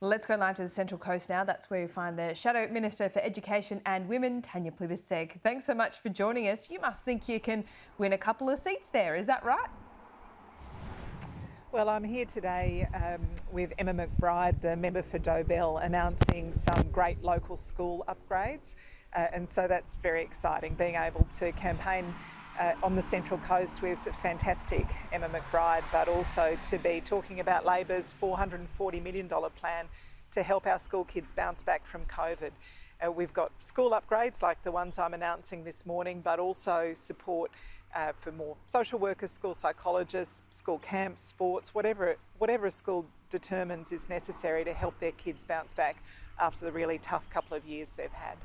Let's go live to the Central Coast now. That's where we find the Shadow Minister for Education and Women, Tanya Plibersek. Thanks so much for joining us. You must think you can win a couple of seats there, is that right? Well, I'm here today with Emma McBride, the member for Dobell, announcing some great local school upgrades. And so that's very exciting, being able to campaign on the Central Coast with fantastic Emma McBride, but also to be talking about Labor's $440 million plan to help our school kids bounce back from COVID. We've got school upgrades like the ones I'm announcing this morning, but also support for more social workers, school psychologists, school camps, sports, whatever a school determines is necessary to help their kids bounce back after the really tough couple of years they've had.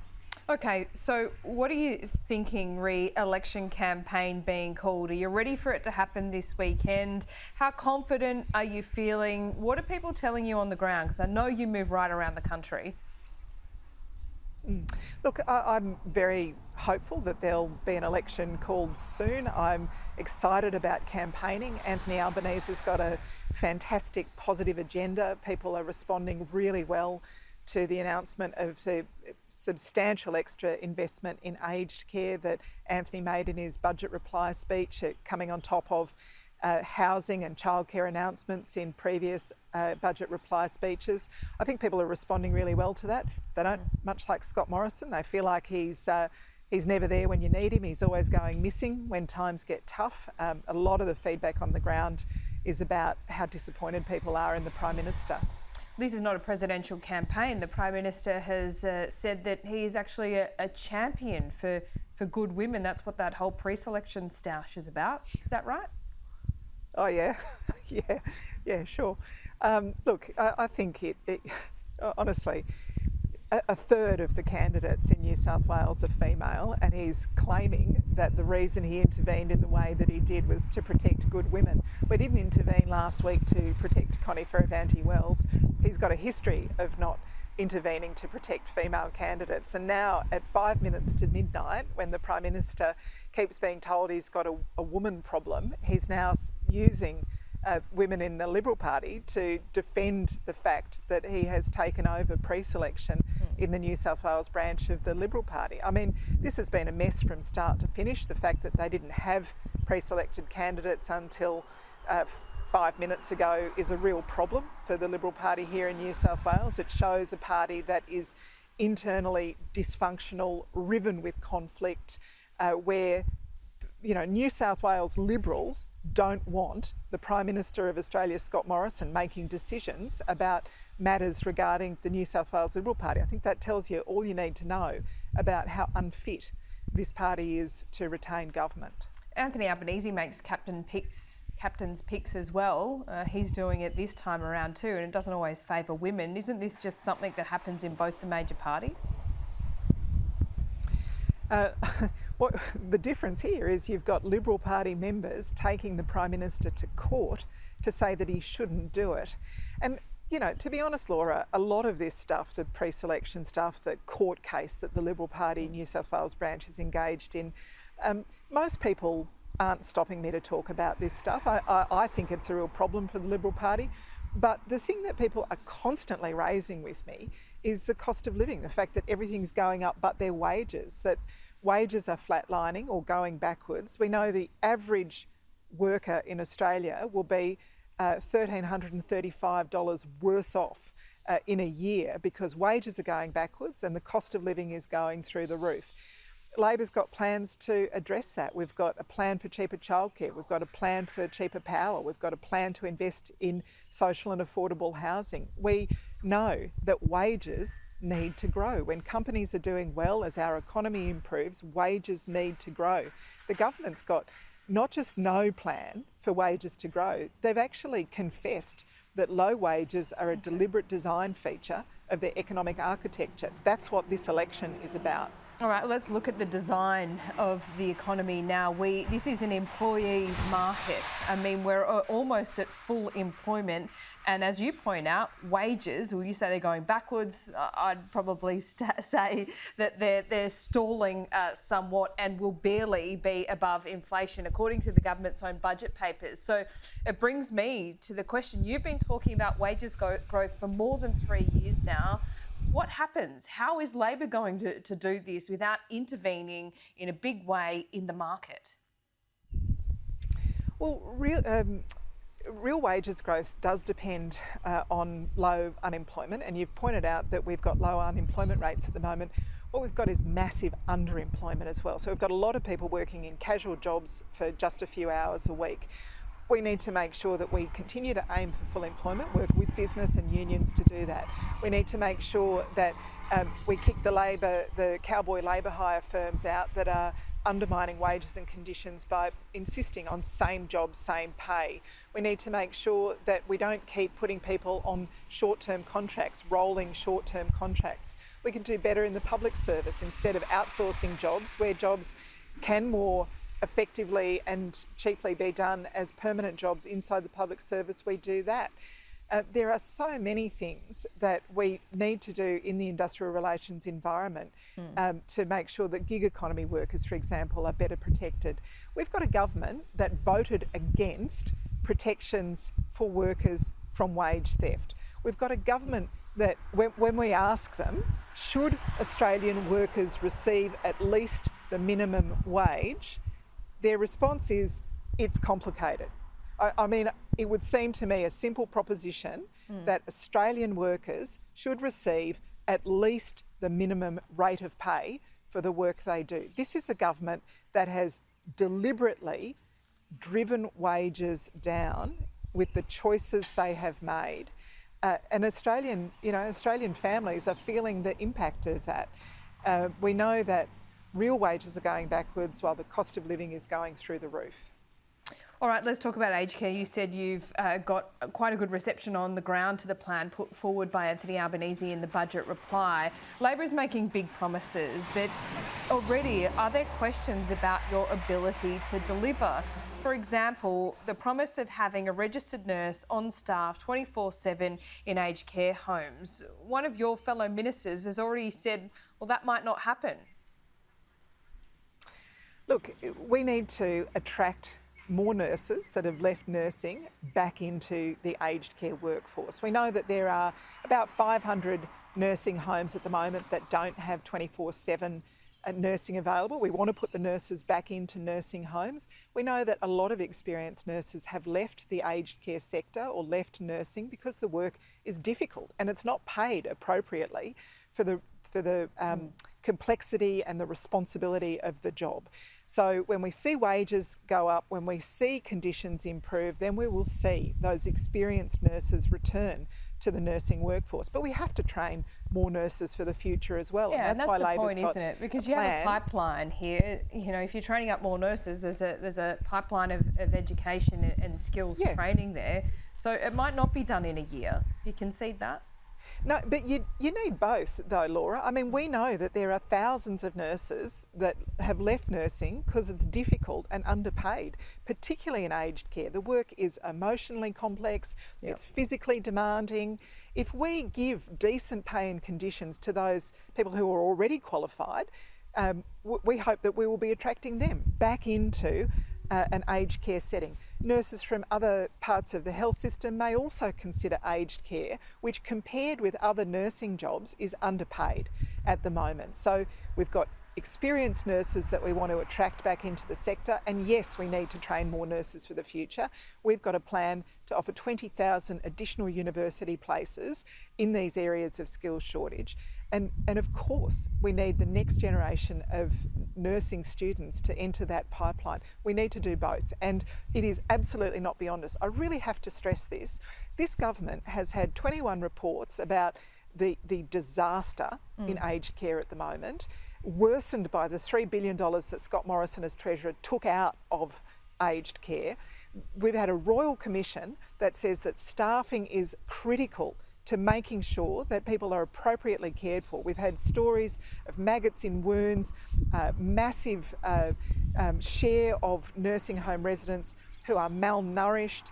Okay, so what are you thinking re-election campaign being called? Are you ready for it to happen this weekend? How confident are you feeling? What are people telling you on the ground? Because I know you move right around the country. Look, I'm very hopeful that there'll be an election called soon. I'm excited about campaigning. Anthony Albanese's got a fantastic positive agenda. People are responding really well to the announcement of the substantial extra investment in aged care that Anthony made in his budget reply speech, coming on top of housing and childcare announcements in previous budget reply speeches. I think people are responding really well to that. They don't, much like Scott Morrison, they feel like he's never there when you need him. He's always going missing when times get tough. A lot of the feedback on the ground is about how disappointed people are in the Prime Minister. This is not a presidential campaign. The Prime Minister has said that he is actually a champion for good women. That's what that whole pre-selection stoush is about. Is that right? Oh yeah, yeah, sure. Look, I think it honestly, a third of the candidates in New South Wales are female, and he's claiming that the reason he intervened in the way that he did was to protect good women. We didn't intervene last week to protect Connie Fierravanti-Wells. He's got a history of not intervening to protect female candidates, and now at 5 minutes to midnight, when the Prime Minister keeps being told he's got a woman problem, he's now using women in the Liberal Party to defend the fact that he has taken over pre-selection in the New South Wales branch of the Liberal Party. I mean, this has been a mess from start to finish. The fact that they didn't have pre-selected candidates until 5 minutes ago is a real problem for the Liberal Party here in New South Wales. It shows a party that is internally dysfunctional, riven with conflict, where New South Wales Liberals don't want the Prime Minister of Australia, Scott Morrison, making decisions about matters regarding the New South Wales Liberal Party. I think that tells you all you need to know about how unfit this party is to retain government. Anthony Albanese makes captain's picks as well. He's doing it this time around too, and it doesn't always favour women. Isn't this just something that happens in both the major parties? What the difference here is you've got Liberal Party members taking the Prime Minister to court to say that he shouldn't do it. And, to be honest, Laura, a lot of this stuff, the pre-selection stuff, the court case that the Liberal Party New South Wales branch is engaged in, most people aren't stopping me to talk about this stuff. I think it's a real problem for the Liberal Party. But the thing that people are constantly raising with me is the cost of living, the fact that everything's going up but their wages, that wages are flatlining or going backwards. We know the average worker in Australia will be $1,335 worse off in a year because wages are going backwards and the cost of living is going through the roof. Labor's got plans to address that. We've got a plan for cheaper childcare. We've got a plan for cheaper power. We've got a plan to invest in social and affordable housing. We know that wages need to grow. When companies are doing well, as our economy improves, wages need to grow. The government's got not just no plan for wages to grow, they've actually confessed that low wages are a deliberate design feature of their economic architecture. That's what this election is about. All right, let's look at the design of the economy now. This is an employees market. I mean, we're almost at full employment. And as you point out, wages, well, you say they're going backwards. I'd probably say that they're stalling somewhat and will barely be above inflation, according to the government's own budget papers. So it brings me to the question, you've been talking about wages growth for more than 3 years now. What happens? How is Labor going to do this without intervening in a big way in the market? Well, real wages growth does depend on low unemployment, and you've pointed out that we've got low unemployment rates at the moment. What we've got is massive underemployment as well. So we've got a lot of people working in casual jobs for just a few hours a week. We need to make sure that we continue to aim for full employment, work with business and unions to do that. We need to make sure that we kick the cowboy labour hire firms out that are undermining wages and conditions by insisting on same job, same pay. We need to make sure that we don't keep putting people on short-term contracts, rolling short-term contracts. We can do better in the public service instead of outsourcing jobs, where jobs can more effectively and cheaply be done as permanent jobs inside the public service. We do that. There are so many things that we need to do in the industrial relations environment to make sure that gig economy workers, for example, are better protected. We've got a government that voted against protections for workers from wage theft. We've got a government that when we ask them, should Australian workers receive at least the minimum wage, their response is, it's complicated. I mean, it would seem to me a simple proposition that Australian workers should receive at least the minimum rate of pay for the work they do. This is a government that has deliberately driven wages down with the choices they have made. And Australian families are feeling the impact of that. We know that real wages are going backwards while the cost of living is going through the roof. All right, let's talk about aged care. You said you've got quite a good reception on the ground to the plan put forward by Anthony Albanese in the budget reply. Labor is making big promises, but already are there questions about your ability to deliver? For example, the promise of having a registered nurse on staff 24/7 in aged care homes. One of your fellow ministers has already said, well, that might not happen. Look, we need to attract more nurses that have left nursing back into the aged care workforce. We know that there are about 500 nursing homes at the moment that don't have 24/7 nursing available. We want to put the nurses back into nursing homes. We know that a lot of experienced nurses have left the aged care sector or left nursing because the work is difficult and it's not paid appropriately for the complexity and the responsibility of the job. So when we see wages go up, when we see conditions improve, then we will see those experienced nurses return to the nursing workforce. But we have to train more nurses for the future as well. Yeah, and that's why the Labor's point, got isn't it? Because a you have plan. a pipeline here. You know, if you're training up more nurses, there's a pipeline of education and skills training there. So it might not be done in a year. You concede that? No, but you need both though, Laura. I mean, we know that there are thousands of nurses that have left nursing because it's difficult and underpaid, particularly in aged care. The work is emotionally complex, it's physically demanding. If we give decent pay and conditions to those people who are already qualified, we hope that we will be attracting them back into an aged care setting. Nurses from other parts of the health system may also consider aged care, which compared with other nursing jobs is underpaid at the moment. So we've got experienced nurses that we want to attract back into the sector, and yes, we need to train more nurses for the future. We've got a plan to offer 20,000 additional university places in these areas of skills shortage. And of course, we need the next generation of nursing students to enter that pipeline. We need to do both, and it is absolutely not beyond us. I really have to stress this. This government has had 21 reports about the disaster in aged care at the moment, worsened by the $3 billion that Scott Morrison as Treasurer took out of aged care. We've had a Royal Commission that says that staffing is critical to making sure that people are appropriately cared for. We've had stories of maggots in wounds, massive share of nursing home residents who are malnourished,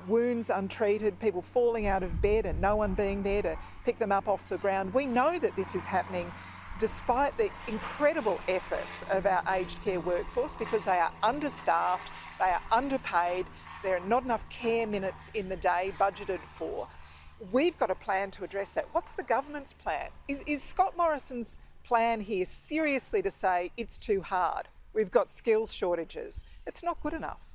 wounds untreated, people falling out of bed and no one being there to pick them up off the ground. We know that this is happening despite the incredible efforts of our aged care workforce, because they are understaffed, they are underpaid, there are not enough care minutes in the day budgeted for. We've got a plan to address that. What's the government's plan? Is Scott Morrison's plan here seriously to say it's too hard? We've got skills shortages. It's not good enough.